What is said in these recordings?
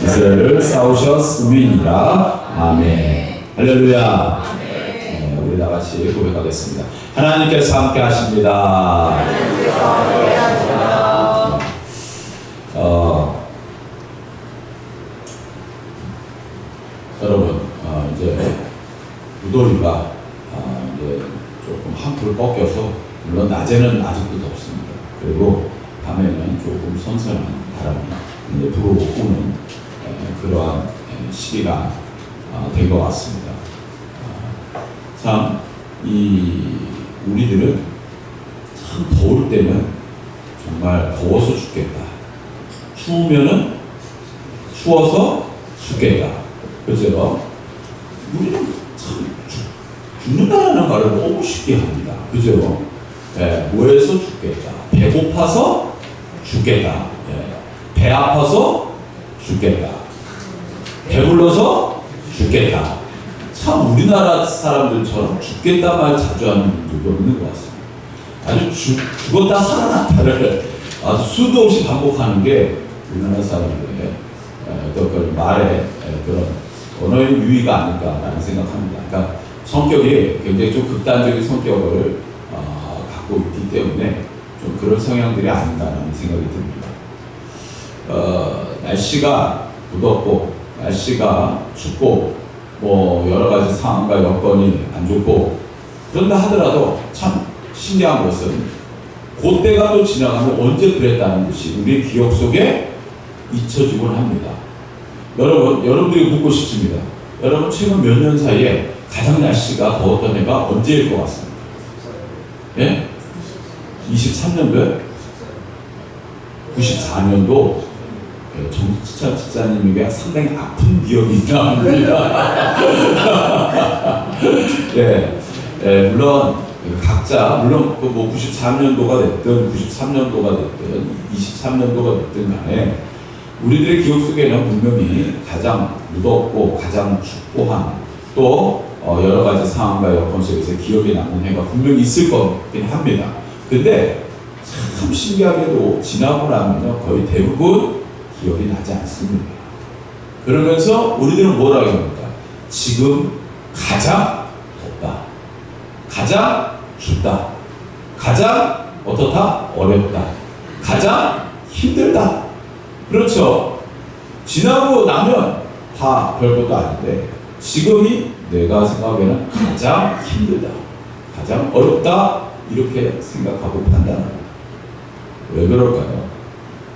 이스라엘을 싸우셨음이니라. 아멘. 할렐루야. 우리 다 같이 고백하겠습니다. 하나님께서 함께 하십니다. 여러분, 이제 무더위가 이제 조금 한풀 꺾여서, 물론 낮에는 아직도 덥습니다. 그리고 밤에는 조금 선선한 바람이 이제 불어오는 그러한 시기가 된 것 같습니다. 참, 우리들은 참 더울 때는 정말 더워서 죽겠다. 추우면은 추워서 죽겠다. 그죠? 우리는 참 죽는다는 말을 너무 쉽게 합니다. 그죠? 뭐해서 죽겠다. 배고파서 죽겠다. 배 아파서 죽겠다. 배불러서 죽겠다. 참 우리나라 사람들처럼 죽겠다 말 자주 하는 분들이 없는 것 같습니다. 아주 죽었다 살아났다를 아주 수도 없이 반복하는 게 우리나라 사람들의 어떤 그런 말의 그런 언어의 유의가 아닐까라는 생각합니다. 그러니까 성격이 굉장히 좀 극단적인 성격을 갖고 있기 때문에 좀 그런 성향들이 아닌가라는 생각이 듭니다. 날씨가 무덥고 날씨가 춥고 뭐 여러 가지 상황과 여건이 안 좋고 그런다 하더라도 참 신기한 것은 그때가 또 지나가면 언제 그랬다는 것이 우리 기억 속에 잊혀지곤 합니다. 여러분들이 묻고 싶습니다. 여러분 최근 몇 년 사이에 가장 날씨가 더웠던 해가 언제일 것 같습니까? 예? 23년도에? 94년도 정치찬 집사님에게 상당히 아픈 기억이 있나 봅니다. 물론 각자 물론 뭐 93년도가 됐든 93년도가 됐든 23년도가 됐든 간에 우리들의 기억 속에는 분명히 가장 무덥고 가장 춥고한 또 여러 가지 상황과 여건 속에서 기억에 남는 해가 분명히 있을 거긴 합니다. 근데 참 신기하게도 지나고 나면요 거의 대부분 기억이 나지 않습니다. 그러면서 우리들은 뭐라고 합니까? 지금 가장 덥다. 가장 춥다. 가장 어떻다? 어렵다. 가장 힘들다. 그렇죠. 지나고 나면 다 별것도 아닌데 지금이 내가 생각하기에는 가장 힘들다. 가장 어렵다. 이렇게 생각하고 판단합니다. 왜 그럴까요?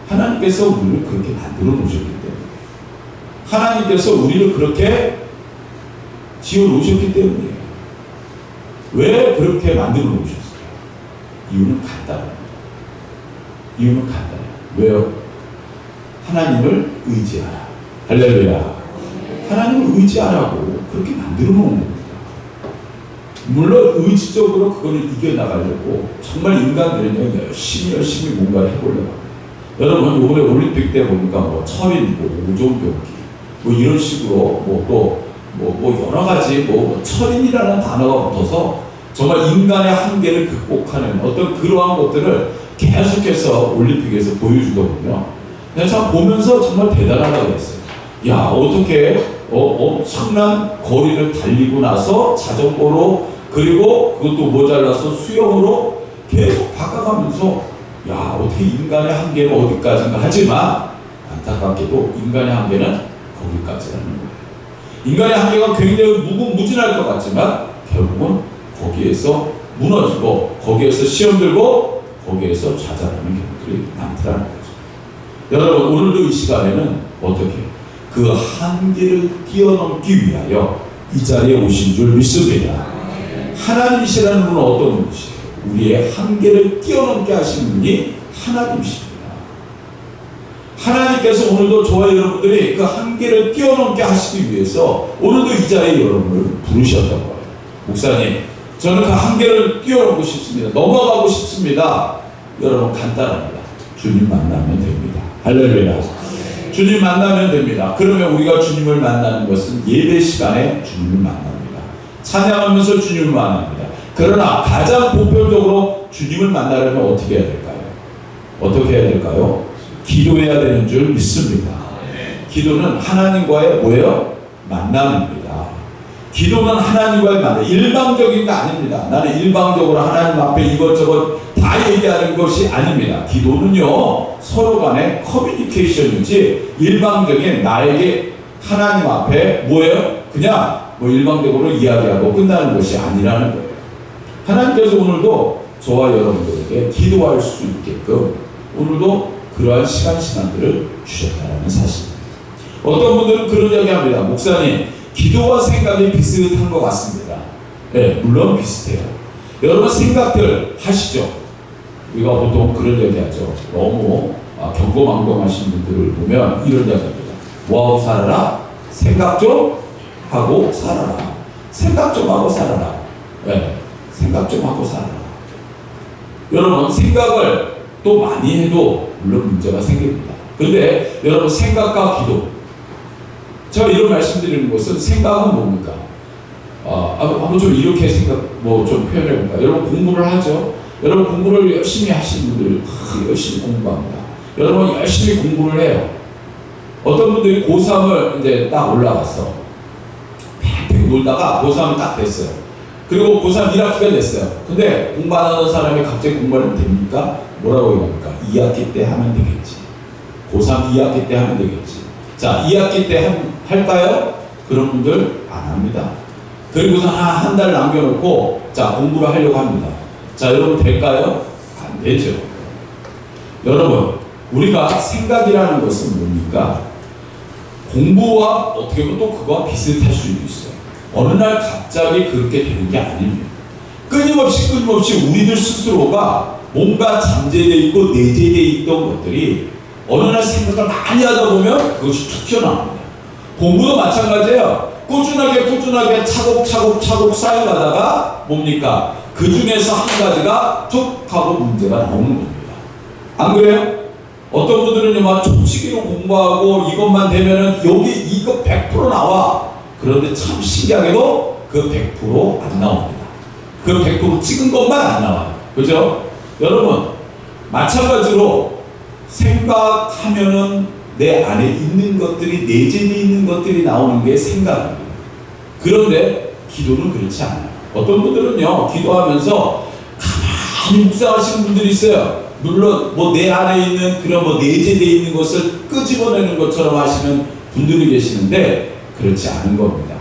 하나님께서 우리를 그렇게 만들어 놓으셨기 때문에 하나님께서 우리를 그렇게 지어 놓으셨기 때문이에요. 왜 그렇게 만들어 놓으셨어요? 이유는 간단합니다. 이유는 간단해요. 왜요? 하나님을 의지하라. 할렐루야. 하나님을 의지하라고 그렇게 만들어 놓은 겁니다. 물론 의지적으로 그거를 이겨나가려고 정말 인간들은 열심히 뭔가를 해보려고 합니다. 여러분 이번에 올림픽 때 보니까 뭐 철인, 뭐 오종 경기 뭐 이런 식으로 뭐 여러 가지 뭐 철인이라는 단어가 붙어서 정말 인간의 한계를 극복하는 어떤 그러한 것들을 계속해서 올림픽에서 보여주더군요. 참 보면서 정말 대단하다고 했어요. 야 어떻게 엄청난 거리를 달리고 나서 자전거로 그리고 그것도 모자라서 수영으로 계속 바꿔가면서 야 어떻게 인간의 한계는 어디까지인가 하지만 안타깝게도 인간의 한계는 거기까지라는 거예요. 인간의 한계가 굉장히 무궁무진할 것 같지만 결국은 거기에서 무너지고 거기에서 시험 들고 거기에서 좌절하는 경우들이 많더라는 거죠. 여러분 오늘도 이 시간에는 어떻게 그 한계를 뛰어넘기 위하여 이 자리에 오신 줄 믿습니다. 하나님이시라는 분은 어떤 분이시에요? 우리의 한계를 뛰어넘게 하시는 분이 하나님이십니다. 하나님께서 오늘도 저와 여러분들이 그 한계를 뛰어넘게 하시기 위해서 오늘도 이 자리에 여러분을 부르셨던 거예요. 목사님, 저는 그 한계를 뛰어넘고 싶습니다. 넘어가고 싶습니다. 여러분 간단합니다. 주님 만나면 됩니다. 할렐루야. 주님 만나면 됩니다. 그러면 우리가 주님을 만나는 것은 예배 시간에 주님을 만납니다. 찬양하면서 주님을 만납니다. 그러나 가장 보편적으로 주님을 만나려면 어떻게 해야 될까요? 어떻게 해야 될까요? 기도해야 되는 줄 믿습니다. 기도는 하나님과의 뭐예요? 만남입니다. 기도는 하나님과의 만남. 일방적인 게 아닙니다. 나는 일방적으로 하나님 앞에 이것저것 다 얘기하는 것이 아닙니다. 기도는요, 서로 간의 커뮤니케이션이지 일방적인 나에게 하나님 앞에 뭐예요? 그냥 뭐 일방적으로 이야기하고 끝나는 것이 아니라는 거예요. 하나님께서 오늘도 저와 여러분들에게 기도할 수 있게끔 오늘도 그러한 시간들을 주셨다는 사실입니다. 어떤 분들은 그런 이야기 합니다. 목사님, 기도와 생각이 비슷한 것 같습니다. 네, 물론 비슷해요. 여러분 생각들 하시죠? 우리가 보통 그런 이야기 하죠. 너무 경고망동하신 분들을 보면 이런 이야기 합니다. 뭐하고 살아라? 생각 좀 하고 살아라. 생각 좀 하고 살아라. 네, 생각 좀 하고 살아라. 여러분 생각을 또 많이 해도 물론 문제가 생깁니다. 근데 여러분 생각과 기도, 제가 이런 말씀드리는 것은 생각은 뭡니까? 한번 좀 이렇게 생각 좀 표현해 볼까요? 여러분 공부를 하죠. 여러분 공부를 열심히 하시는 분들 열심히 공부합니다. 여러분 열심히 공부를 해요. 어떤 분들이 고3을 이제 딱 올라갔어. 팽팽 놀다가 고3이 딱 됐어요. 그리고 고3 1학기가 됐어요. 근데 공부 안 하는 사람이 갑자기 공부하면 됩니까? 뭐라고 얘기합니까? 2학기 때 하면 되겠지. 고3 2학기 때 하면 되겠지. 자, 2학기 때 할까요? 그런 분들 안 합니다. 그리고서 한 달 남겨놓고 자, 공부를 하려고 합니다. 자, 여러분 될까요? 안 되죠. 여러분, 우리가 생각이라는 것은 뭡니까? 공부와 어떻게 보면 또 그거와 비슷할 수도 있어요. 어느 날 갑자기 그렇게 되는 게 아닙니다. 끊임없이 우리들 스스로가 뭔가 잠재되어 있고 내재되어 있던 것들이 어느 날 생각을 많이 하다 보면 그것이 툭 튀어나옵니다. 공부도 마찬가지예요. 꾸준하게 차곡차곡 쌓여가다가 뭡니까? 그 중에서 한 가지가 툭 하고 문제가 나오는 겁니다. 안 그래요? 어떤 분들은 막 촉치기로 공부하고 이것만 되면은 여기 이거 100% 나와. 그런데 참 신기하게도 그 100% 안 나옵니다. 그 100% 찍은 것만 안 나와요. 그죠? 여러분, 마찬가지로 생각하면은 내 안에 있는 것들이, 내재되어 있는 것들이 나오는 게 생각입니다. 그런데 기도는 그렇지 않아요. 어떤 분들은요, 기도하면서 가만히 묵상하시는 분들이 있어요. 물론 내 안에 있는 그런 내재되어 있는 것을 끄집어내는 것처럼 하시는 분들이 계시는데 그렇지 않은 겁니다.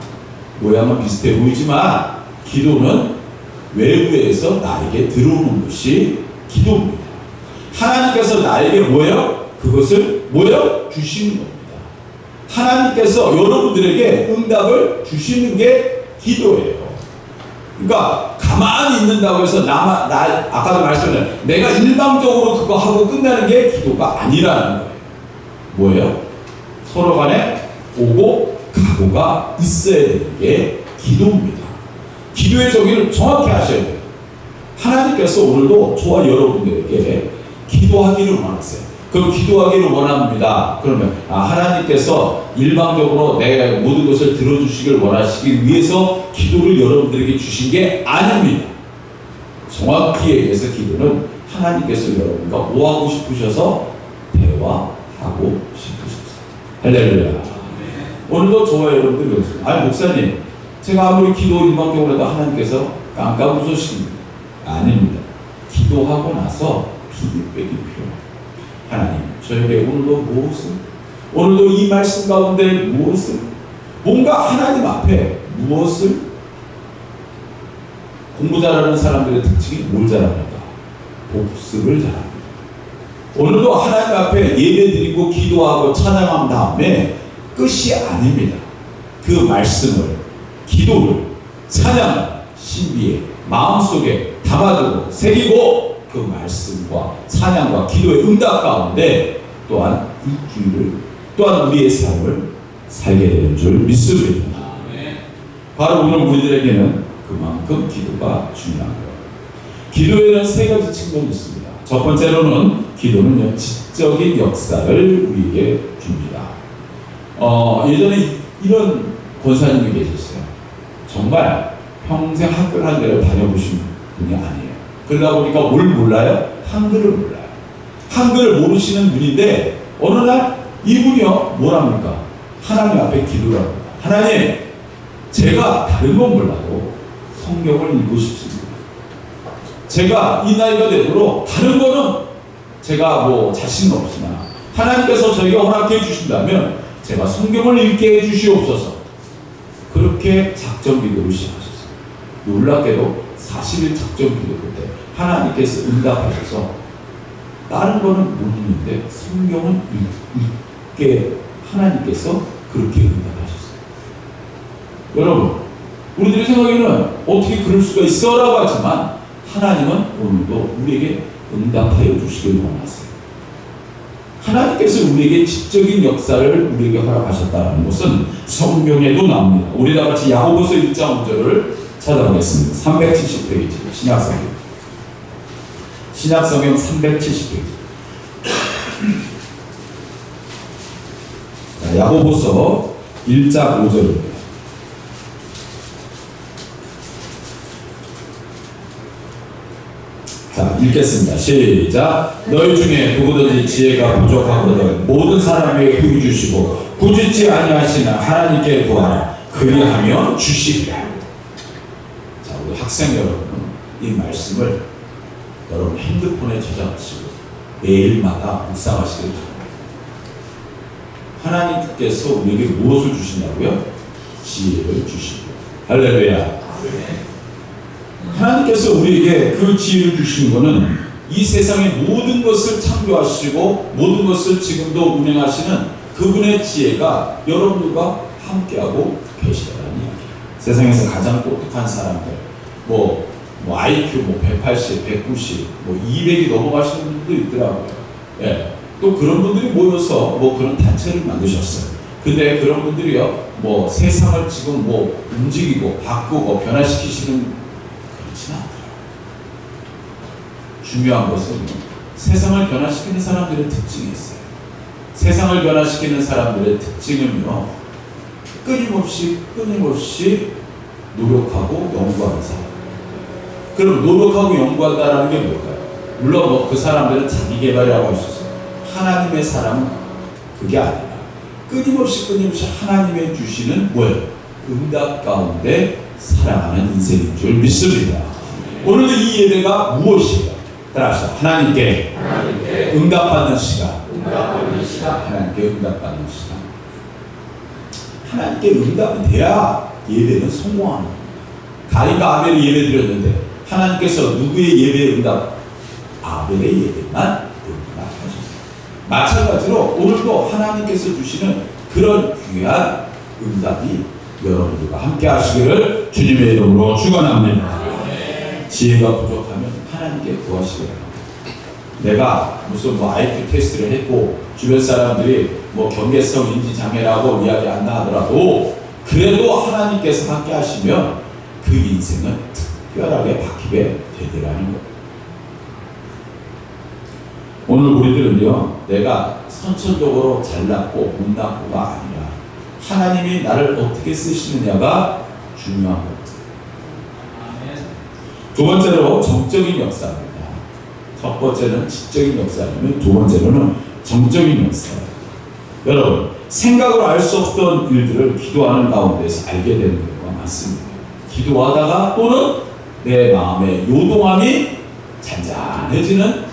모양은 비슷해 보이지만 기도는 외부에서 나에게 들어오는 것이 기도입니다. 하나님께서 나에게 그것을 주시는 겁니다. 하나님께서 여러분들에게 응답을 주시는 게 기도예요. 그러니까 가만히 있는다고 해서 아까도 말씀드렸잖아요. 내가 일방적으로 그거 하고 끝나는 게 기도가 아니라는 거예요. 서로 간에 오고 가고가 있어야 되는 게 기도입니다. 기도의 정의를 정확히 하셔야 돼요. 하나님께서 오늘도 저와 여러분들에게 기도하기를 원하세요. 그럼 기도하기를 원합니다. 그러면 하나님께서 일방적으로 내 모든 것을 들어주시길 원하시기 위해서 기도를 여러분들에게 주신 게 아닙니다. 정확히 얘기해서 기도는 하나님께서 여러분과 뭐하고 싶으셔서 대화하고 싶으셨어요. 할렐루야. 오늘도 저와 여러분들이 그렇습니다. 아니 목사님, 제가 아무리 기도 일방적으로 해도 하나님께서 깜깜 웃으십니다. 아닙니다. 기도하고 나서 피드백이 필요합니다. 하나님, 저에게 오늘도 이 말씀 가운데 뭔가 하나님 앞에 공부 잘하는 사람들의 특징이 뭘 잘합니까? 복습을 잘합니다. 오늘도 하나님 앞에 예배드리고 기도하고 찬양한 다음에 끝이 아닙니다. 그 말씀을, 기도를, 찬양, 신비에 마음속에 담아두고 새기고 그 말씀과 찬양과 기도의 응답 가운데 또한 일주일을 또한 우리의 삶을 살게 되는 줄 믿습니다. 바로 오늘 우리들에게는 그만큼 기도가 중요한 거예요. 기도에는 세 가지 측면이 있습니다. 첫 번째로는 기도는 지적인 역사를 우리에게 줍니다. 예전에 이런 권사님이 계셨어요. 정말 평생 학교를 한 데를 다녀보신 분이 아니에요. 그러다 보니까 뭘 몰라요? 한글을 몰라요. 한글을 모르시는 분인데 어느 날 이분이요 뭐랍니까? 하나님 앞에 기도를 합니다. 하나님, 제가 다른 건 몰라도 성경을 읽고 싶습니다. 제가 이 나이가 되도록 다른 거는 제가 뭐 자신은 없으나 하나님께서 저희가 허락해 주신다면 제가 성경을 읽게 해 주시옵소서. 그렇게 작전 기도를 시작하셨어요. 놀랍게도 40일 작전 기도 때 하나님께서 응답하셔서 다른 거는 못 읽는데 성경을 읽게 하나님께서 그렇게 응답하셨어요. 여러분, 우리들의 생각에는 어떻게 그럴 수가 있어? 라고 하지만 하나님은 오늘도 우리에게 응답하여 주시길 원하세요. 하나님께서 우리에게 지적인 역사를 우리에게 허락하셨다는 것은 성경에도 나옵니다. 우리 다 같이 야고보서 1장 5절을 찾아보겠습니다. 370페이지 신약성경. 신약성경 370페이지. 야고보서 1장 5절입니다. 자, 읽겠습니다. 시작. 너희 중에 누구든지 지혜가 부족하거든 모든 사람에게 후히 주시고 꾸짖지 아니하시나 하나님께 구하라. 그리하면 주시리라. 자, 우리 학생 여러분, 이 말씀을 여러분 핸드폰에 저장하시고 매일마다 묵상하시길 바랍니다. 하나님께서 우리에게 무엇을 주시냐고요? 지혜를 주시고. 할렐루야. 하나님께서 우리에게 그 지혜를 주시는 것은 이 세상의 모든 것을 창조하시고 모든 것을 지금도 운행하시는 그분의 지혜가 여러분들과 함께하고 계시다는 이야기예요. 세상에서 가장 똑똑한 사람들, IQ 180, 190, 200이 넘어가시는 분들도 있더라고요. 예. 또 그런 분들이 모여서 그런 단체를 만드셨어요. 근데 그런 분들이요, 세상을 지금 움직이고 바꾸고 변화시키시는 그렇진 않더라고요. 중요한 것은 세상을 변화시키는 사람들의 특징이 있어요. 세상을 변화시키는 사람들의 특징은요, 끊임없이 노력하고 연구하는 사람. 그럼 노력하고 연구한다는 게 뭘까요? 물론 그 사람들은 자기 개발이라고 할 수 있어요. 하나님의 사람은 그게 아니라 끊임없이 하나님의 주시는 응답 가운데 살아가는 인생인 줄 믿습니다. 오늘도 이 예배가 무엇이에요? 따라서 하나님께 응답받는 시간. 하나님께 응답받는 시간. 하나님께 응답이 돼야 예배는 성공하는 겁니다. 가인과 아벨이 예배 드렸는데 하나님께서 누구의 예배에 응답? 아벨의 예배만 응답하셨어요. 마찬가지로 오늘도 하나님께서 주시는 그런 귀한 응답이 여러분들과 함께 하시기를 주님의 이름으로 축원합니다. 지혜가 부족하면 하나님께 구하시기 바랍니다. 내가 무슨 IQ 테스트를 했고 주변 사람들이 경계성 인지 장애라고 이야기한다 하더라도 그래도 하나님께서 함께 하시면 그 인생은 특별하게 바뀌게 되더라는 거예요. 오늘 우리들은요, 내가 선천적으로 잘났고 못났고가 아니라 하나님이 나를 어떻게 쓰시느냐가 중요한 겁니다. 두 번째로 정적인 역사입니다. 첫 번째는 지적인 역사이면 두 번째로는 정적인 역사예요. 여러분, 생각으로 알 수 없던 일들을 기도하는 가운데서 알게 되는 경우가 많습니다. 기도하다가 또는 내 마음의 요동함이 잔잔해지는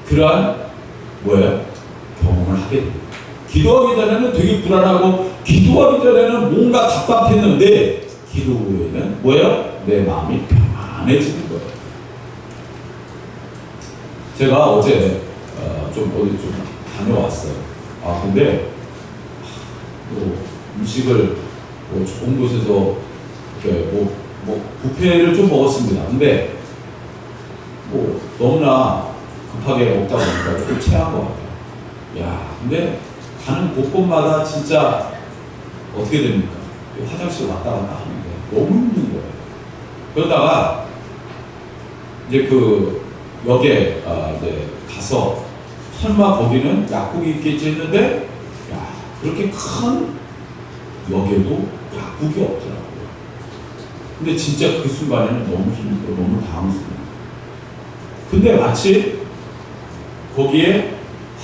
그러한 경험을 하게 됩니다. 기도하기 전에는 되게 불안하고 기도하기 전에는 뭔가 답답했는데 기도 후에는 내 마음이 평안해지는 거예요. 제가 어제 어디 다녀왔어요. 근데 음식을 좋은 곳에서 이렇게 뷔페를 좀 먹었습니다. 근데 너무나 급하게 먹다 보니까 조금 체한 것 같아요. 근데 가는 곳곳마다 진짜 어떻게 됩니까? 화장실 왔다 갔다 하는데 너무 힘든 거예요. 그러다가 이제 역에 이제 가서 설마 거기는 약국이 있겠지 했는데 그렇게 큰 역에도 약국이 없더라고요. 근데 진짜 그 순간에는 너무 힘들고 너무 당황스러워요. 근데 마치 거기에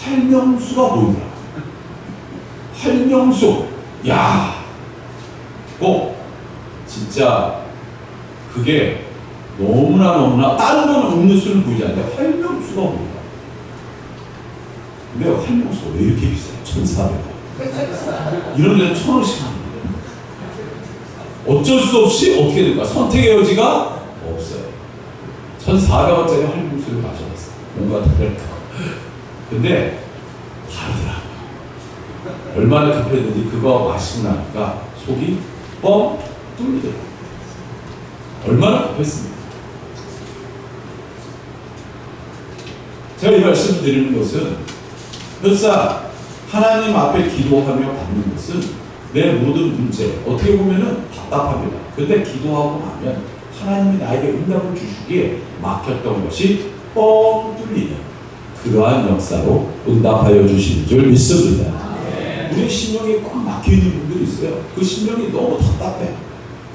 활명수가 보이더라고요. 활명수. 야, 진짜 그게 너무나 다른 건 음료수는 보이지 않는데 활명수가 옵니다. 근데 활명수가 왜 이렇게 비싸요? 1,400원. 이런 데는 1,000원씩 합니다. 어쩔 수 없이 어떻게 될까? 선택의 여지가 없어요. 1,400원짜리 활명수를 마셔봤어요. 뭔가 다를까? 근데 다르더라고요. 얼마나 급했는지 그거 마시고 나니까 속이 뻥 뚫리더라고요. 얼마나 급했습니까? 제가 이 말씀을 드리는 것은 혈사 하나님 앞에 기도하며 받는 것은 내 모든 문제 어떻게 보면은 답답합니다. 근데 기도하고 나면 하나님이 나에게 응답을 주시기에 막혔던 것이 뻥 뚫리는 그러한 역사로 응답하여 주시는 줄 믿습니다. 우리 심령이 꽉 막혀있는 분들이 있어요. 그 심령이 너무 답답해.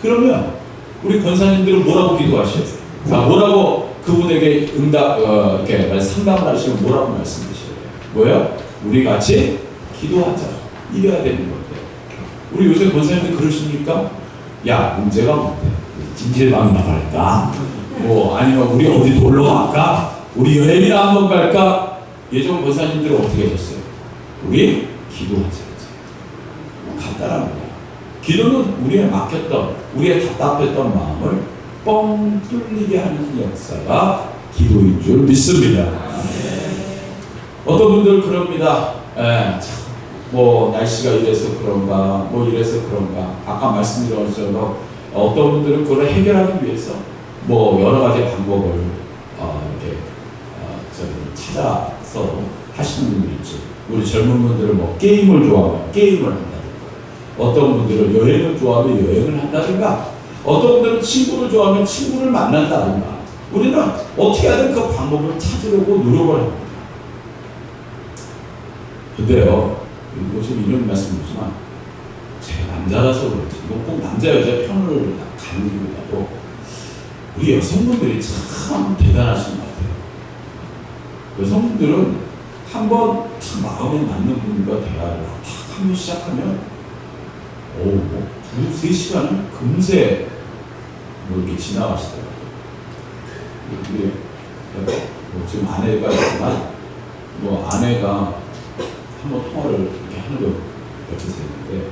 그러면 우리 권사님들은 뭐라고 기도하셔요? 뭐라고 그분에게 응답 이렇게 상담을 하시면 뭐라고 말씀하셔요? 뭐요? 우리 같이 기도하자. 이래야 되는 건데 우리 요새 권사님들 그러십니까? 야, 문제가 뭔데? 찜질방이나 갈까? 아니면 우리 어디 놀러 갈까? 우리 여행이나 한번 갈까? 예전 권사님들은 어떻게 하셨어요? 우리 기도하자. 간단합니다. 기도는 우리의 막혔던, 우리의 답답했던 마음을 뻥 뚫리게 하는 역사가 기도인 줄 믿습니다. 어떤 분들 그럽니다. 날씨가 이래서 그런가, 이래서 그런가. 아까 말씀드린 것처럼 어떤 분들은 그걸 해결하기 위해서 여러 가지 방법을 이렇게 찾아서 하시는 분들이 있죠. 우리 젊은 분들은 게임을 좋아하면 게임을 한다든가, 어떤 분들은 여행을 좋아하면 여행을 한다든가, 어떤 분들은 친구를 좋아하면 친구를 만난다든가. 우리는 어떻게 하든 그 방법을 찾으려고 노력을 합니다. 근데요, 지금 이런 말씀이지만 제가 남자라서 그렇지, 이건 꼭 남자 여자 편을 가리기보다도 우리 여성분들이 참 대단하신 것 같아요. 여성분들은 한번 마음에 맞는 분과 대화를 탁 한번 시작하면 2-3시간은 금세 이렇게 지나가시더라고요. 지금 아내가 있지만 아내가 한번 통화를 이렇게 하는 거 옆에서 했는데,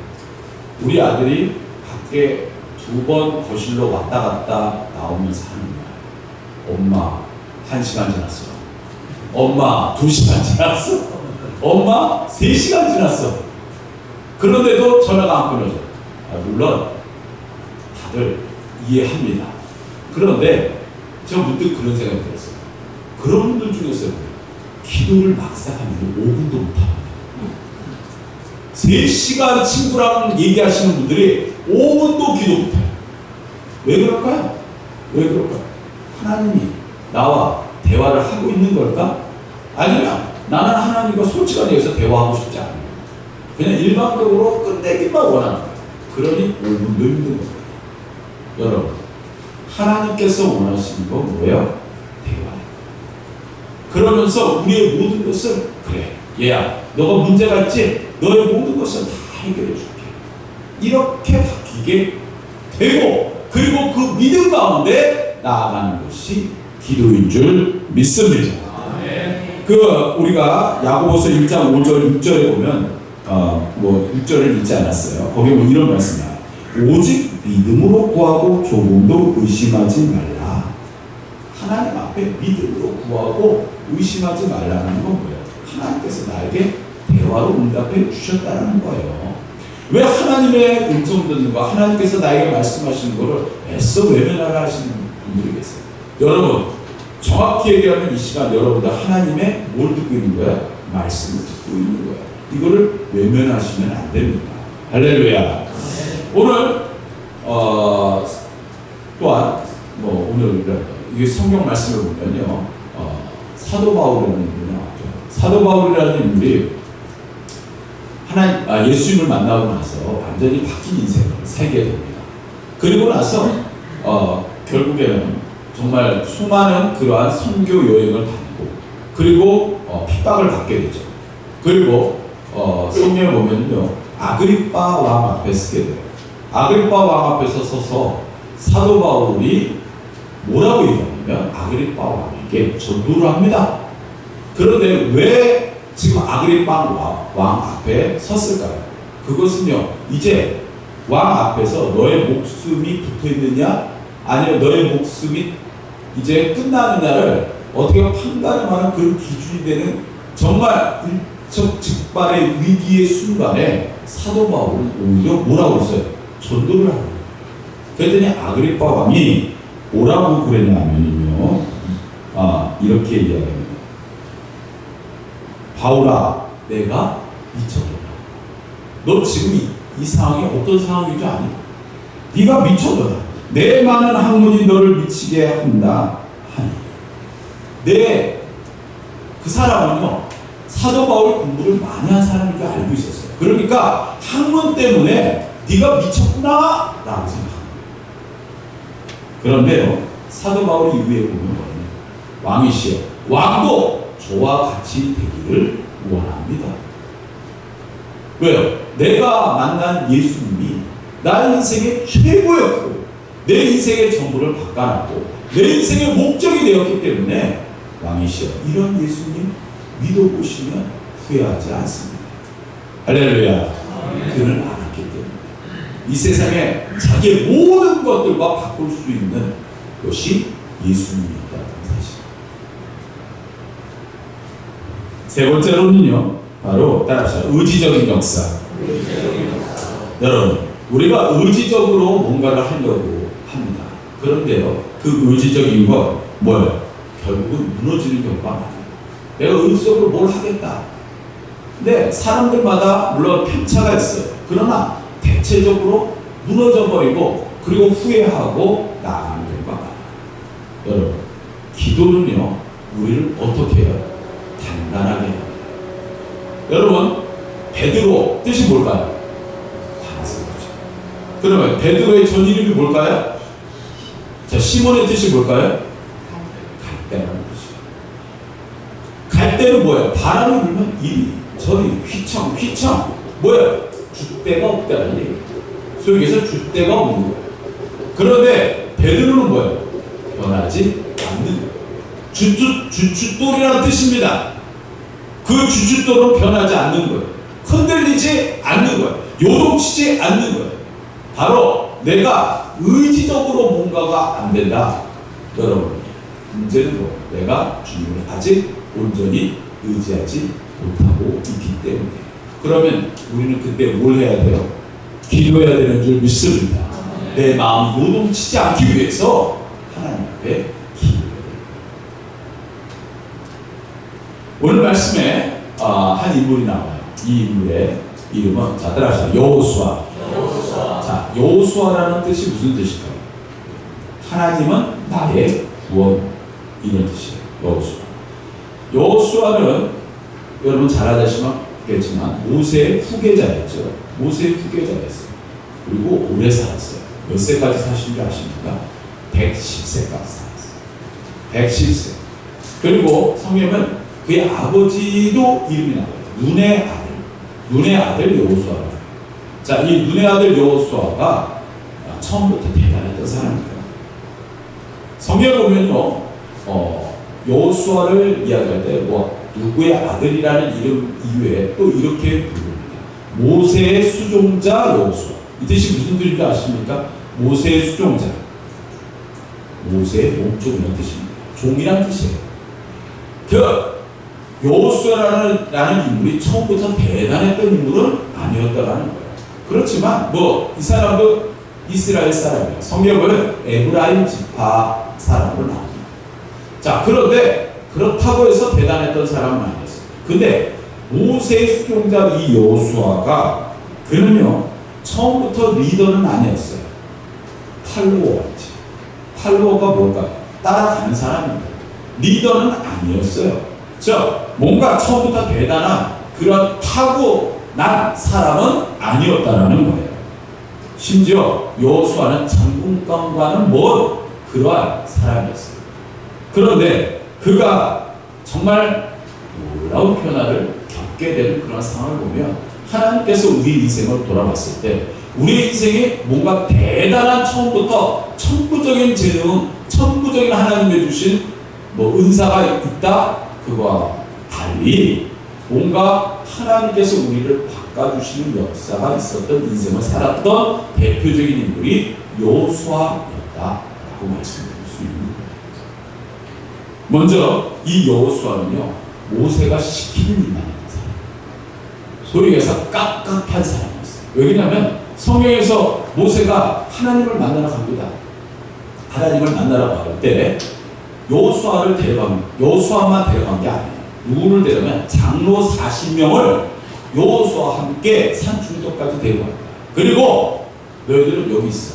우리 아들이 밖에 2번 거실로 왔다 갔다 나오면서 하는 거야. 엄마 1시간 지났어. 엄마 2시간 지났어. 엄마 3시간 지났어. 그런데도 전화가 안 끊어져. 물론 다들 이해합니다. 그런데 제가 문득 그런 생각이 들었어요. 그런 분들 중에서 기도를 막상 하면 5분도 못합니다. 3시간 친구랑 얘기하시는 분들이 5분도 기도 못해요. 왜 그럴까요? 왜 그럴까요? 하나님이 나와 대화를 하고 있는 걸까? 아니면 나는 하나님과 솔직하게 해서 대화하고 싶지 않아요. 그냥 일방적으로 끝내기만 원하는 거예요. 그러니 5분도 힘든 거예요. 여러분, 하나님께서 원하시는 건 뭐예요? 대화. 그러면서 우리의 모든 것을, 그래, 얘야, 너가 문제가 있지? 너의 모든 것을 다 해결해 줄게. 이렇게 바뀌게 되고, 그리고 그 믿음 가운데 나아가는 것이 기도인 줄 믿습니다. 우리가 야고보서 1장 5절 6절에 보면 6절을 읽지 않았어요. 거기 보면 이런 말씀이야. 오직 믿음으로 구하고 조금도 의심하지 말라. 하나님 앞에 믿음으로 구하고 의심하지 말라는 건 뭐예요? 하나님께서 나에게 대화로 응답해 주셨다는 거예요. 왜 하나님의 음성 듣는 거, 하나님께서 나에게 말씀하시는 거를 애써 외면하라 하시는 분들이 계세요. 여러분, 정확히 얘기하면 이 시간 여러분들 하나님의 뭘 듣고 있는 거야? 말씀을 듣고 있는 거야. 이거를 외면하시면 안 됩니다. 할렐루야. 오늘 또한 오늘 이게 성경 말씀을 보면요, 사도 바울이라는 인물이 나왔죠. 사도 바울이라는 인물이 예수님을 만나고 나서 완전히 바뀐 인생을 살게 됩니다. 그리고 나서 결국에는 정말 수많은 그러한 선교 여행을 다니고, 그리고 핍박을 받게 되죠. 그리고 성경에 보면요, 아그리빠 왕 앞에 서게 돼요. 아그리빠 왕 앞에서 서서 사도 바울이 뭐라고 얘기하냐면 아그리빠 왕에게 전도를 합니다. 그런데 왜 지금 아그리빠 왕 앞에 섰을까요? 그것은요, 이제 왕 앞에서 너의 목숨이 붙어 있느냐, 아니면 너의 목숨이 이제 끝나는 날을 어떻게 판가름하는 그런 기준이 되는 정말 일촉즉발의 위기의 순간에 사도 바울은 오히려 뭐라고 했어요? 전도를 하는 거예요. 그랬더니 아그리빠 왕이 뭐라고 그랬냐면요, 이렇게 얘기합니다. 바울아, 내가 미쳤구나. 너 지금 이 상황이 어떤 상황인 줄 아니? 네가 미쳤구나. 내 많은 학문이 너를 미치게 한다 하니. 그 사람은요, 사도 바울 공부를 많이 한 사람인 줄 알고 있었어요. 그러니까 학문 때문에 네가 미쳤구나 라고 생각합니다. 그런데요, 사도 바울 이후에 보면 왕이시여, 왕도 저와 같이 되기를 원합니다. 왜요? 내가 만난 예수님이 나의 인생의 최고였고 내 인생의 전부를 바꿔놨고 내 인생의 목적이 되었기 때문에 왕이시여, 이런 예수님 믿어보시면 후회하지 않습니다. 할렐루야. 그는 알았기 때문에 이 세상에 자기의 모든 것들과 바꿀 수 있는 것이 예수님이었다는 사실. 세 번째로는요, 바로 따라합시다. 의지적인 역사. 여러분, 우리가 의지적으로 뭔가를 하려고 합니다. 그런데요, 그 의지적인 건 뭐예요? 결국은 무너지는 경우가 많아요. 내가 의지적으로 뭘 하겠다. 근데 사람들마다 물론 편차가 있어요. 그러나 대체적으로 무너져버리고 그리고 후회하고 나아가는 경우가 많아요. 여러분, 기도는요, 우리를 어떻게 해요? 단단하게 해요. 여러분, 베드로 뜻이 뭘까요? 단서죠. 그러면 베드로의 전 이름이 뭘까요? 자, 시몬의 뜻이 뭘까요? 갈대라는 뜻이에요. 갈대는 뭐예요? 바람이 불면 이리 저리 휘청 뭐예요? 줏대가 없다는 얘기예요. 소위 얘기해서 줏대가 없는 거예요. 그런데 베드로는 뭐예요? 변하지 않는 거예요. 주춧돌이라는 뜻입니다. 그 주춧돌은 변하지 않는 거예요. 흔들리지 않는 거예요. 요동치지 않는 거예요. 바로 내가 의지적으로 뭔가가 안 된다. 여러분, 문제는 뭐예요? 내가 주님을 아직 온전히 의지하지 못하고 있기 때문에. 그러면 우리는 그때 뭘 해야 돼요? 기도해야 되는 줄 믿습니다. 내 마음이 요동치지 않기 위해서 하나님 앞에 기도해야 돼요. 오늘 말씀에 한 인물이 나와요. 이 인물의 이름은, 자, 따라하시죠. 여호수아. 자, 여호수아라는 뜻이 무슨 뜻일까요? 하나님은 나의 구원, 이런 뜻이에요. 여호수아는 여러분 잘 아시겠지만 모세의 후계자였죠. 모세의 후계자였어요. 그리고 오래 살았어요. 몇 세까지 사신 줄 아십니까? 110세까지 살았어요. 110세. 그리고 성경은 그의 아버지도 이름이 나와요. 눈의 아들 여호수아가. 자, 이 눈의 아들 여호수아가 처음부터 대단했던 사람입니다. 성경에 보면요, 여호수아를 이야기할 때 누구의 아들이라는 이름 이외에 또 이렇게 부릅니다. 모세의 수종자 여호수아. 이 뜻이 무슨 뜻인지 아십니까? 모세의 수종자. 모세의 몸종이라는 뜻입니다. 종이라는 뜻이에요. 여호수아라는 인물이 처음부터 대단했던 인물은 아니었다라는 거예요. 그렇지만 이 사람도 이스라엘 사람이에요. 성경은 에브라임 지파 사람으로 나옵니다. 자, 그런데 그렇다고 해서 대단했던 사람은 아니었어요. 근데 모세의 수종자 이 여호수아가, 그는요, 처음부터 리더는 아니었어요. 팔로워였지. 팔로워가 뭘까요? 따라가는 사람입니다. 리더는 아니었어요. 뭔가 처음부터 대단한 그런 타고난 사람은 아니었다라는 거예요. 심지어 여호수아는 장군감과는 먼 그러한 사람이었어요. 그런데 그가 정말 놀라운 변화를 겪게 되는 그런 상황을 보면 하나님께서 우리 인생을 돌아봤을 때 우리 인생에 뭔가 대단한 처음부터 천부적인 재능, 천부적인 하나님의 주신 은사가 있다? 그거와 달리 뭔가 하나님께서 우리를 바꿔주시는 역사가 있었던 인생을 살았던 대표적인 인물이 여호수아였다라고 말씀드릴 수 있는 거예요. 먼저 이 여호수아는요, 모세가 시키는 일만 하는 사람, 소위 얘기해서 깝깝한 사람이었어요. 왜냐하면 성경에서 모세가 하나님을 만나러 갑니다. 하나님을 만나러 갈 때 여호수아만 데려간 게 아니에요. 누구를 데려가면 장로 40명을 여호수아와 함께 산 중턱까지 데려갑니다. 그리고 너희들은 여기 있어.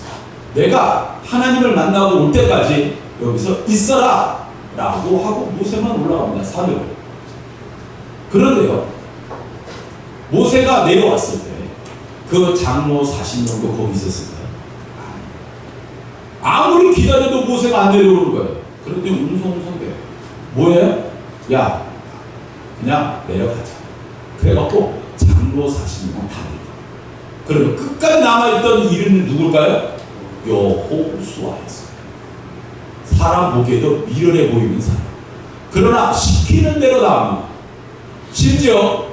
내가 하나님을 만나고 올 때까지 여기서 있어라 라고 하고 모세만 올라갑니다. 산으로. 그런데요, 모세가 내려왔을 때 그 장로 40명도 거기 있었을까요? 아무리 기다려도 모세가 안 내려오는 거예요. 그런데 웅성웅성대요. 뭐예요? 야, 그냥 내려가자. 그래갖고 장로 40명 다 내려가. 그러면 끝까지 남아있던 이름은 누굴까요? 여호수아였어요. 사람 보기에도 미련해 보이는 사람. 그러나 시키는 대로 나옵니다. 심지어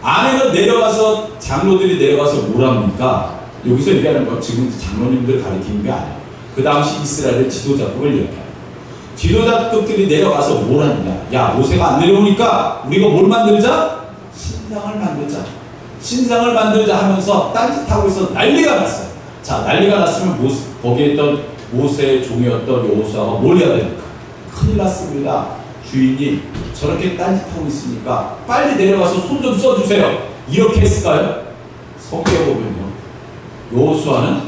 안에는 내려가서 장로들이 내려가서 뭐랍니까? 여기서 얘기하는 건 지금 장로님들 가리키는 게 아니에요. 그 당시 이스라엘의 지도자급을 얘기해요. 지도자급들이 내려가서 뭘 하느냐? 야, 모세가 안 내려오니까 우리가 뭘 만들자? 신상을 만들자. 신상을 만들자 하면서 딴짓하고 있어 난리가 났어요. 자, 난리가 났으면 거기에 있던 모세의 종이었던 여호수아가 뭘 해야 됩니까? 큰일 났습니다. 주인이 저렇게 딴짓하고 있으니까 빨리 내려가서 손 좀 써주세요. 이렇게 했을까요? 성경에 보면요, 여호수아는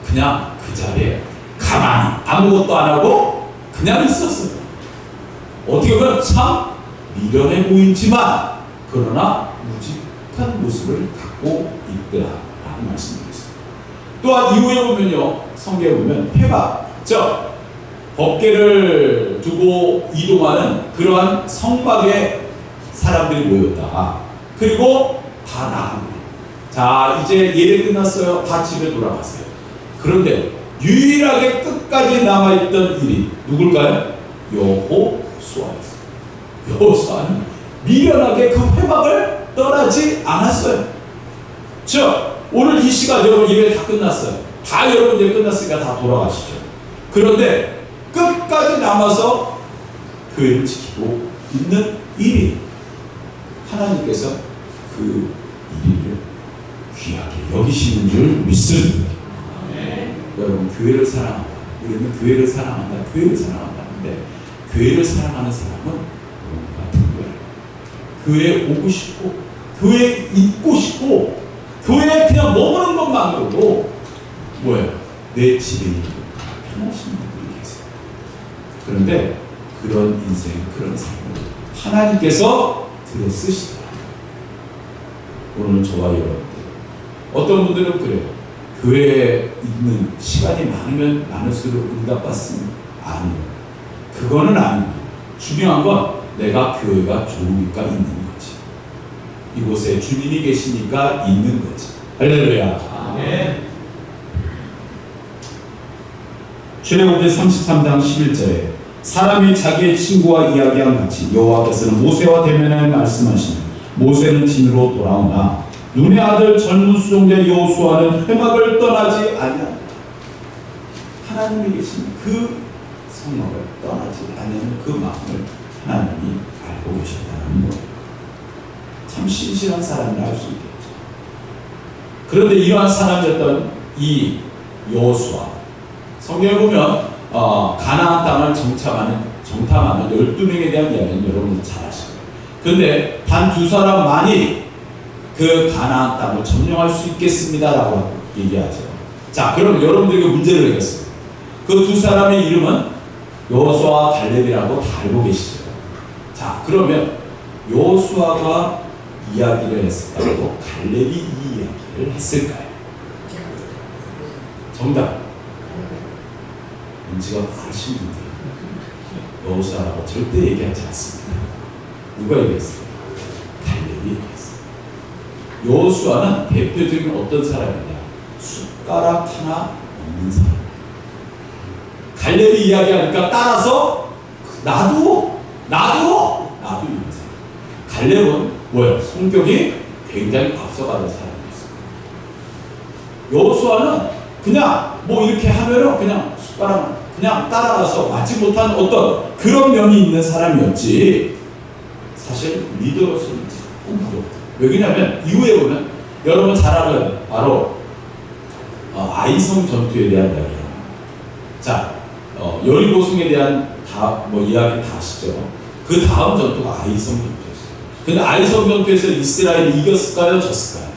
그냥 그 자리에 가만히 아무것도 안 하고 그냥 있었어요. 어떻게 보면 참 미련해 보이지만 그러나 무직한 모습을 갖고 있더라라고 말씀드렸습니다. 또한 이후에 보면요, 성경에 보면 회막, 법궤를 두고 이동하는 그러한 성막에 사람들이 모였다. 그리고 다 나갑니다. 자, 이제 예배 끝났어요. 다 집에 돌아가세요. 그런데 유일하게 끝까지 남아있던 일이 누굴까요? 여호수아였어요. 여호수아는 미련하게 그 회막을 떠나지 않았어요. 오늘 이 시간 여러분 예배 다 끝났어요. 다 여러분 예배 끝났으니까 다 돌아가시죠. 그런데 끝까지 남아서 교회를 지키고 있는 일이 하나님께서 그 일을 귀하게 여기시는 줄 믿습니다. 여러분, 교회를 사랑한다. 우리는 교회를 사랑한다. 교회를 사랑한다는데 교회를 사랑하는 사람은 뭔가 특별해요. 교회에 오고 싶고 교회에 있고 싶고 교회에 그냥 머무는 것만으로도 뭐예요? 내 집에 있는 편하신 분들이 계세요. 그런데 그런 인생, 그런 삶을 하나님께서 들어 쓰시더라고요. 오늘 저와 여러분들, 어떤 분들은 그래요. 교회에 있는 시간이 많으면 많을수록 응답받습니다. 아니요. 그거는 아닙니다. 중요한 건 내가 교회가 좋으니까 있는 거지. 이곳에 주님이 계시니까 있는 거지. 할렐루야. 아멘. 출애굽기 33장 11절에 사람이 자기의 친구와 이야기한 같이 여호와께서는 모세와 대면하여 말씀하시니 모세는 진으로 돌아오나 눈의 아들 젊은 수종자 여호수아는 회막을 떠나지 아니하니라. 하나님이 계신 그 성막을 떠나지 아니하는 그 마음을 하나님이 알고 계셨다는 거예요. 참 신실한 사람이라 할 수 있겠죠. 그런데 이러한 사람이었던 이 여호수아, 성경에 보면 가나안 땅을 정탐하는 12명에 대한 이야기는 여러분들 잘 아시죠. 그런데 단 2사람만이 그 가나안 땅을 점령할 수 있겠습니다라고 얘기하죠. 자, 그럼 여러분들에게 문제를 내겠습니다. 그 2사람의 이름은 여호수아와 갈렙이라고 다 알고 계시죠. 자, 그러면 여호수아가 이야기를 했을까요? 갈렙이 이 이야기를 했을까요? 정답. 문제가 많으신 분들 여호수아라고 절대 얘기하지 않습니다. 누가 얘기했어요? 갈렙이 얘기했어요. 여호수아는 대표적인 어떤 사람이냐? 숟가락 하나 없는 사람. 갈렙이 이야기하니까 따라서 나도 이런 사람. 갈렙은 뭐예요? 성격이 굉장히 앞서가는 사람이었어요. 여호수아는 그냥 뭐 이렇게 하면은 그냥 숟가락 그냥 따라가서 맞지 못한 어떤 그런 면이 있는 사람이었지. 사실 리더로서는 조금 부족하다. 왜냐하면 이후에 보면 여러분 잘 아는 바로 아이성 전투에 대한 이야기예요. 자, 여리고성에 대한 이야기 다 아시죠? 그 다음 전투가 아이성 전투였어요. 근데 아이성 전투에서 이스라엘이 이겼을까요? 졌을까요?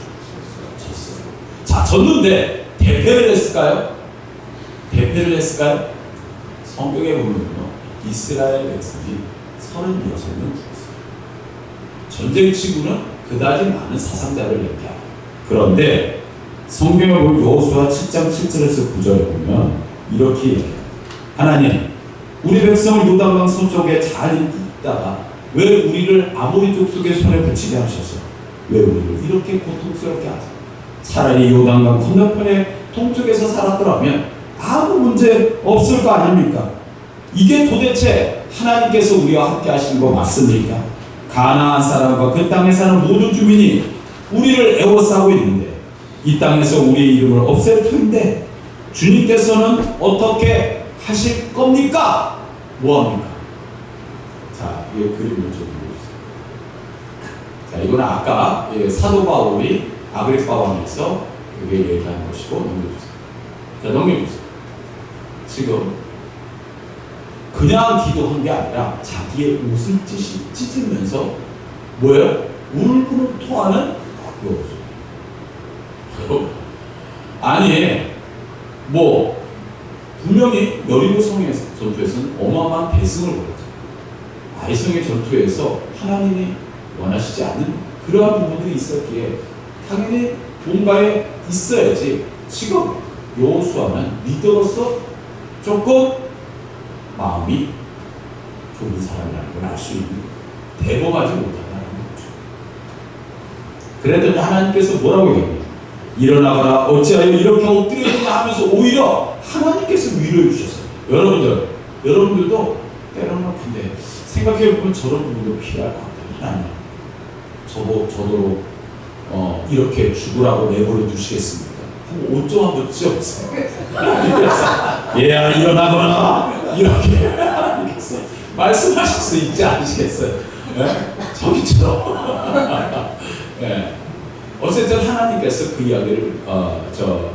졌어요. 자, 졌는데 대패를 했을까요? 성경에 보면요, 이스라엘 백성이 36명 죽었어요. 전쟁 치고는 그다지 많은 사상자를 냈다. 그런데 성경에 보면 여호수아 7장 7절에서 9절에 보면 이렇게 얘기해요. 하나님, 우리 백성을 요단강 서쪽에 잘 있다가 왜 우리를 아모리 족속의 손에 붙이게 하셔서 왜 우리를 이렇게 고통스럽게 하죠? 차라리 요단강 건너편에 동쪽에서 살았더라면 아무 문제 없을 거 아닙니까? 이게 도대체 하나님께서 우리와 함께 하신 거 맞습니까? 가나안 사람과 그 땅에 사는 모든 주민이 우리를 애워싸고 있는데 이 땅에서 우리의 이름을 없앨 터인데 주님께서는 어떻게 하실 겁니까? 뭐합니까? 자, 이 그림을 좀 보여주세요. 자, 이거는 아까 사도 바울이 아그리파 왕에서 그게 얘기한 것이고 넘겨주세요. 자, 넘겨주세요. 지금 그냥 기도한 게 아니라 자기의 옷을 찢으면서 뭐예요? 울분을 토하는 여호수아. 아니 뭐 분명히 여리고 성의 전투에서는 어마어마한 대승을 거뒀죠. 아이성의 전투에서 하나님이 원하시지 않는 그러한 부분들이 있었기에 당연히 뭔가에 있어야지. 지금 여호수아는 리더로서 조금 마음이 좋은 사람이라는 걸 알 수 있는, 대범하지 못하다는 거죠. 그랬더니 하나님께서 뭐라고 얘기해요? 일어나거나 어찌하여 이렇게 엎드려지냐 하면서 오히려 하나님께서 위로해 주셨어요. 여러분들도 때로는 근데 생각해보면 저런 부분도 필요할 것 같아요. 하나님, 저도 이렇게 죽으라고 내버려 두시겠습니까? 옷 좀 한번 찢어보세요. 얘야 일어나거나 이렇게 하나님께서 말씀하실 수 있지 않으시겠어요? 네? 저기처럼. 네. 어쨌든 하나님께서 그 이야기를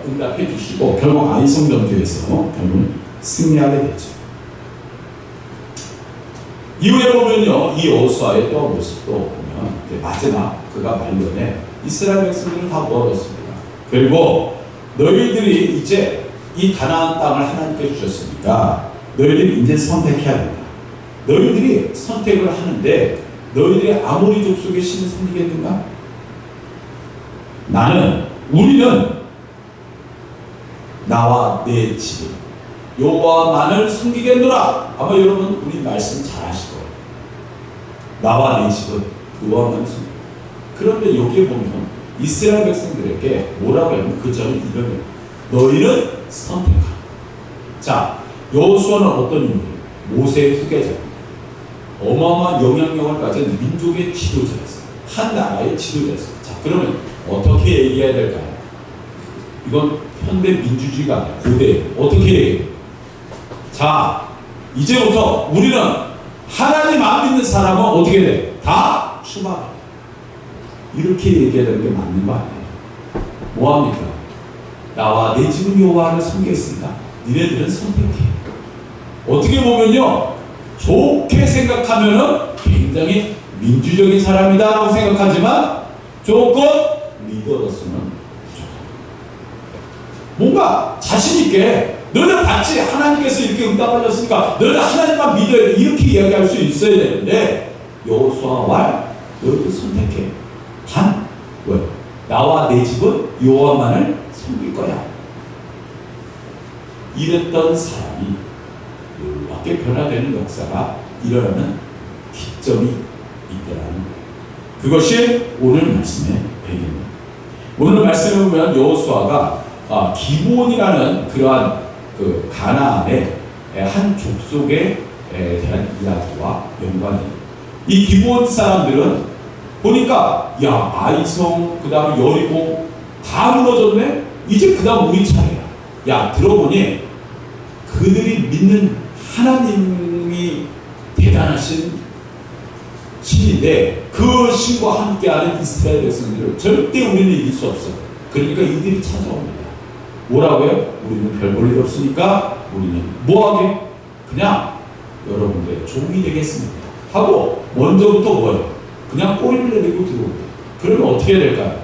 응답해 주시고 결국 아이성 전투에서 결국 승리하게 되죠. 이후에 보면요, 이 여호수아의 또 모습도 보면 마지막 그가 말년에 이스라엘 백성들을 다 모아뒀습니다. 그리고 너희들이 이제 이 가나안 땅을 하나님께 주셨으니까 너희들이 이제 선택해야 된다. 너희들이 선택을 하는데 너희들이 아모리 족속의 신을 섬기겠는가? 우리는 나와 내 집이 여호와만을 섬기겠노라. 아마 여러분 우리 말씀 잘 아실 거예요. 나와 내 집은 여호와만을 섬기겠노라. 그런데 여기에 보면 이스라엘 백성들에게 뭐라고 하면 그 점이 이런 거예요. 너희는 선택하라. 자, 여호수아는 어떤 인물이에요? 모세의 후계자입니다. 어마어마한 영향력을 가진 민족의 지도자였어요. 한 나라의 지도자였어요. 자, 그러면 어떻게 얘기해야 될까요? 이건 현대 민주주의가 아니라 고대. 어떻게 얘기해요? 자, 이제부터 우리는 하나님 안 믿는 사람은 어떻게 돼? 다 추방해. 이렇게 얘기해야 되는 게 맞는 거 아니에요? 뭐합니까? 나와 내 집은 여호와를 섬기겠습니다. 니네들은 선택해. 어떻게 보면요, 좋게 생각하면은 굉장히 민주적인 사람이다라고 생각하지만 조금 리더로서는 부족합니다. 뭔가 자신 있게 너희들 같이 하나님께서 이렇게 응답하셨으니까 너희들 하나님만 믿어야 돼, 이렇게 이야기할 수 있어야 되는데 여호수아와 너희들 선택해. 왜? 나와 내 집은 여호와만을 섬길 거야. 이랬던 사람이 놀랍게 변화되는 역사가 일어나는 기점이 있더라는 거예요. 그것이 오늘 말씀의 배경입니다. 오늘 말씀에 보면 여호수아가 기브온이라는 그러한 그 가나안의 한 족속에 대한 이야기와 연관이, 이 기브온 사람들은 보니까 야 아이성 그 다음에 여리고 다 무너졌네. 이제 그 다음 우리 차례야. 야 들어보니 그들이 믿는 하나님이 대단하신 신인데 그 신과 함께하는 이스라엘 백성들을 절대 우리는 이길 수 없어. 그러니까 이들이 찾아옵니다. 뭐라고요? 우리는 별 볼 일 없으니까 우리는 뭐하게? 그냥 여러분들의 종이 되겠습니다 하고 먼저부터 뭐예요? 그냥 꼬리를 내리고 들어옵니다. 그러면 어떻게 해야 될까요?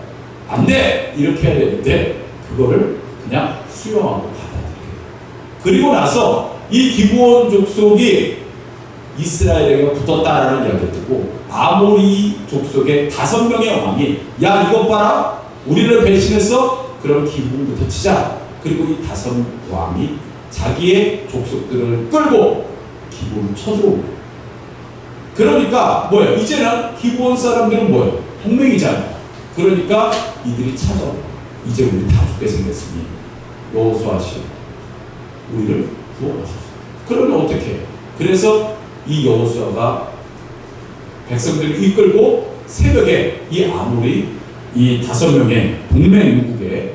안 돼! 이렇게 해야 되는데 그거를 그냥 수용하고 받아들여요. 그리고 나서 이 기브온 족속이 이스라엘에게 붙었다라는 이야기를 듣고 아모리 족속의 5명의 왕이 야 이것 봐라 우리를 배신했어? 그럼 기브온부터 치자. 그리고 이 5 왕이 자기의 족속들을 끌고 기브온을 쳐들어옵니다. 그러니까 뭐예요? 이제는 기브온 사람들은 뭐예요? 동맹이잖아요. 그러니까 이들이 찾아오고 이제 우리 다 죽게 생겼으니 여호수아시 우리를 구원하소서. 그러면 어떻게 해요? 그래서 이 여호수아가 백성들을 이끌고 새벽에 이 아모리 이 5명의 동맹국의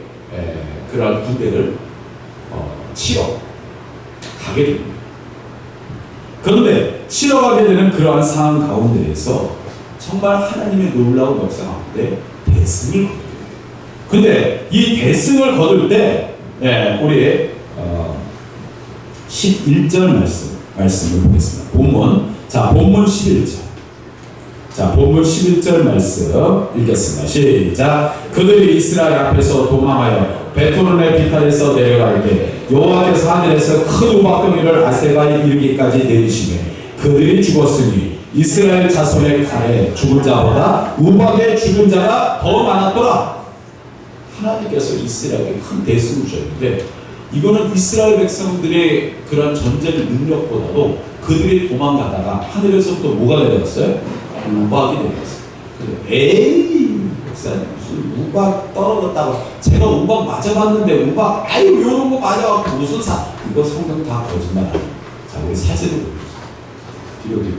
그런 군대를 치러 가게 됩니다. 그런데 치러 가게 되는 그러한 상황 가운데에서 정말 하나님의 놀라운 역사 가운데 대승을 거두게 돼요. 근데 이 대승을 거둘 때 우리 11절 말씀을 보겠습니다. 본문 11절. 본문 11절 말씀 읽겠습니다. 시작. 그들이 이스라엘 앞에서 도망하여 베토론의 비탈에서 내려갈 때 여호와께서 하늘에서 큰 우박덩이를 아세가에 이르기까지 내리시매 그들이 죽었으니 이스라엘 자손의 칼에 죽은 자보다 우박에 죽은 자가 더 많았더라. 하나님께서 이스라엘에 큰 대승을 주셨는데 이거는 이스라엘 백성들의 그런 전쟁 능력보다도 그들이 도망가다가 하늘에서부터 뭐가 내려왔어요? 우박이 내려왔어요. 근데 에이 목사님 무슨 우박 떨어졌다고 제가 우박 맞아봤는데 우박 아유 요런 거 맞아갖고 무슨 이거 성경 다 거짓말 아니에요. 자 우리 사진을 보세요. 여기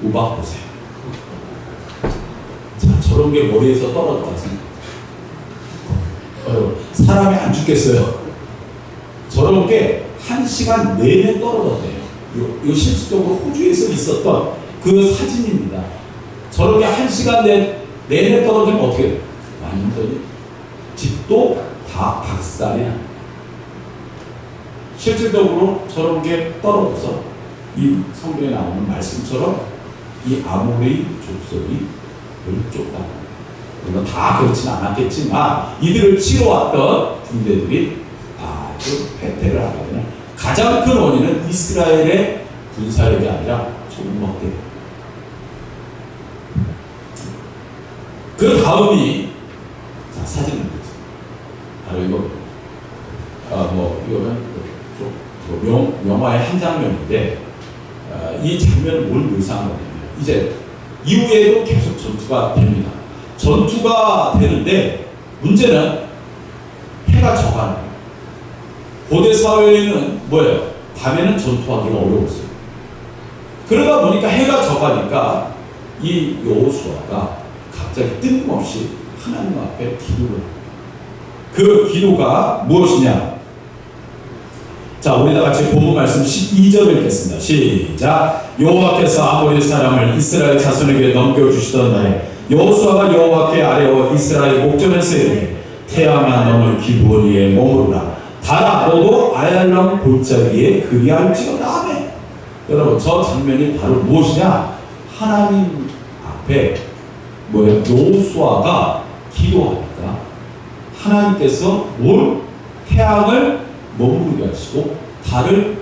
우박 보세요. 자 저런 게 머리에서 떨어졌다 생각. 사람이 안 죽겠어요. 저런 게 1시간 내내 떨어졌대요. 이 실질적으로 호주에서 있었던 그 사진입니다. 저런 게 1시간 내내 떨어지면 어떻게 돼요? 완전히 집도 다 박살이 납니다. 실질적으로 저런 게 떨어져서 이 성경에 나오는 말씀처럼 이 아모리 족속이 쫓다. 물론 다 그렇지는 않았겠지만 이들을 치러 왔던 군대들이 아주 패퇴를 하게 되는 가장 큰 원인은 이스라엘의 군사력이 아니라 조국막 때문에. 그 다음이 자 사진을 보세요. 바로 이거 이거는 좀 영화의 한 장면인데 이 장면을 뭘 묘사한 거냐면 이제 이후에도 계속 전투가 됩니다. 전투가 되는데 문제는 해가 져가는 거예요. 고대 사회에는 뭐예요? 밤에는 전투하기가 어려웠어요. 그러다 보니까 해가 져가니까 이 여호수아가 갑자기 뜬금없이 하나님 앞에 기도를 합니다. 그 기도가 무엇이냐? 자, 우리 다 같이 본문 말씀 12절 읽겠습니다. 시작. 여호와께서 아모리 사람을 이스라엘 자손에게 넘겨주시던 날에 여호수아가 여호와께 아뢰어 이스라엘 목전에서 이르되 태양아 너는 기브온 위에 머무르라. 달아 너도 아얄람 골짜기에 그리할지어다. 아멘. 여러분 저 장면이 바로 무엇이냐? 하나님 앞에 여호수아가 기도하니까 하나님께서 뭘? 태양을 머무르게 하시고 달을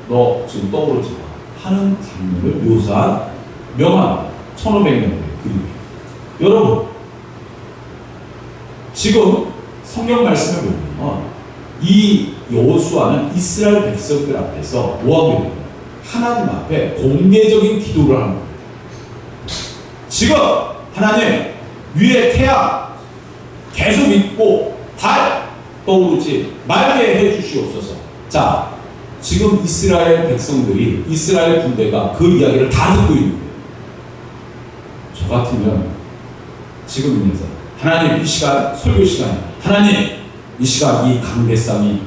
너 지금 떠오르지 마 하는 장면을 묘사한 명한 1500년의 그림이에요. 여러분 지금 성경 말씀을 보면 이 여호수아는 이스라엘 백성들 앞에서 뭐하고 있는 거예요? 하나님 앞에 공개적인 기도를 하는 겁니다. 지금 하나님 위에 태양 계속 있고 달 떠오르지 말게 해주시옵소서. 자, 지금 이스라엘 백성들이, 이스라엘 군대가 그 이야기를 다 듣고 있는 거예요. 저 같으면 지금에서 하나님 이 시간 설교 시간에 하나님 이 시간 이 강대상이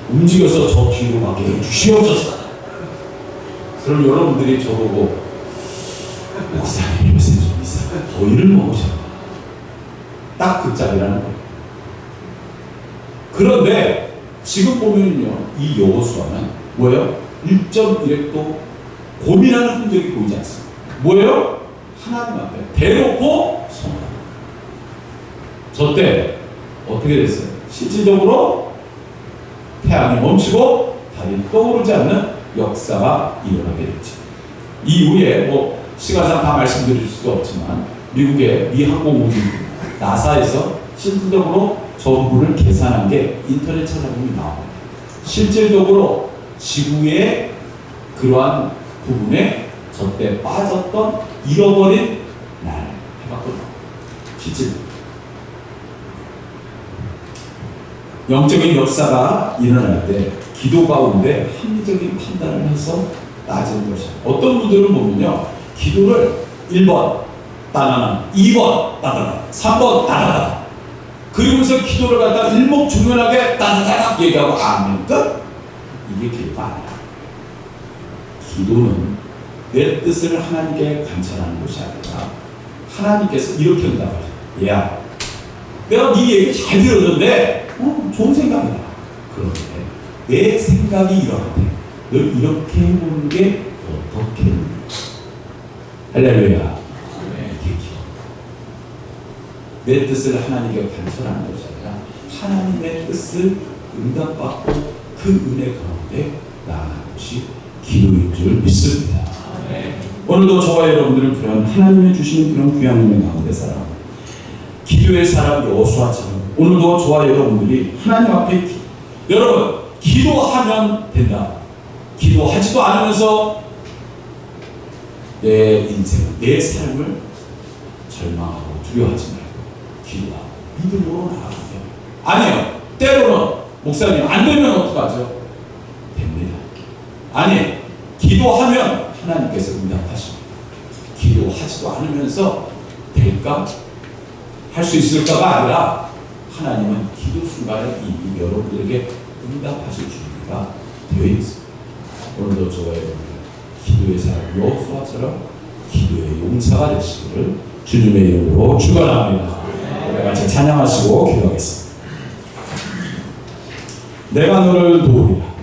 움직여서 저 뒤로 가게 해주시옵소서. 그럼 여러분들이 저보고 목사님 요새 좀 이상한 더위를 먹으셨나? 딱 그 짝이라는 거예요. 그런데 지금 보면요, 이 여호수아는 뭐예요? 1.1획도 고민하는 흔적이 보이지 않습니다. 뭐예요? 하나님 앞에 대놓고 선언합니다. 저때 어떻게 됐어요? 실질적으로 태양이 멈추고 달이 떠오르지 않는 역사가 일어나게 됐죠. 이후에 뭐 시간상 다 말씀드릴 수 없지만 미국의 미 항공우주 나사에서 실질적으로 전부를 계산한 게 인터넷 찾아보면 나옵니다. 실질적으로 지구의 그러한 부분에 저때 빠졌던 잃어버린 날 해봤거든요. 실질 영적인 역사가 일어날 때 기도 가운데 합리적인 판단을 해서 따지는 것이에요. 어떤 분들은 보면요, 기도를 1번 따다다, 2번 따다다, 3번 따다다, 그러면서 기도를 갖다 일목중연하게 따다다닥 얘기하고 아멘 끝? 이게 기도가 아니야. 기도는 내 뜻을 하나님께 관찰하는 것이 아니라 하나님께서 이렇게 응답하셔. 얘야, 내가 네 얘기 잘 들었는데 좋은 생각이다. 그런데 내 생각이 이러한데 너 이렇게 해보는 게 어떻겠니? 할렐루야. 내 뜻을 하나님께 관찰하는 것이 아니라 하나님의 뜻을 응답받고 그 은혜 가운데 나아가는 것이 기도인 줄 믿습니다. 오늘도 저와 여러분들은 그런 하나님이 주시는 그런 귀한 은혜 가운데 살아갑니다. 기도의 사람 여호수아처럼 오늘도 저와 여러분들이 하나님 앞에 여러분 기도하면 된다. 기도하지도 않으면서 내 인생, 내 삶을 절망하고 두려워하지 말고 기도하고 믿음으로 나아가세요. 아니요. 때로는 목사님 안 되면 어떡하죠? 됩니다. 아니, 기도하면 하나님께서 응답하십니다. 기도하지도 않으면서 될까? 할 수 있을까가 아니라 하나님은 기도 순간에 이미 여러분들에게 응답하실 준비가 되어 있습니다. 오늘도 저와 여러분 기도의 사람 여호수아처럼 기도의 용사가 되시기를 주님의 이름으로 축원합니다. 우리 같이 찬양하시고 기도하겠습니다. 내가 너를 도우리라.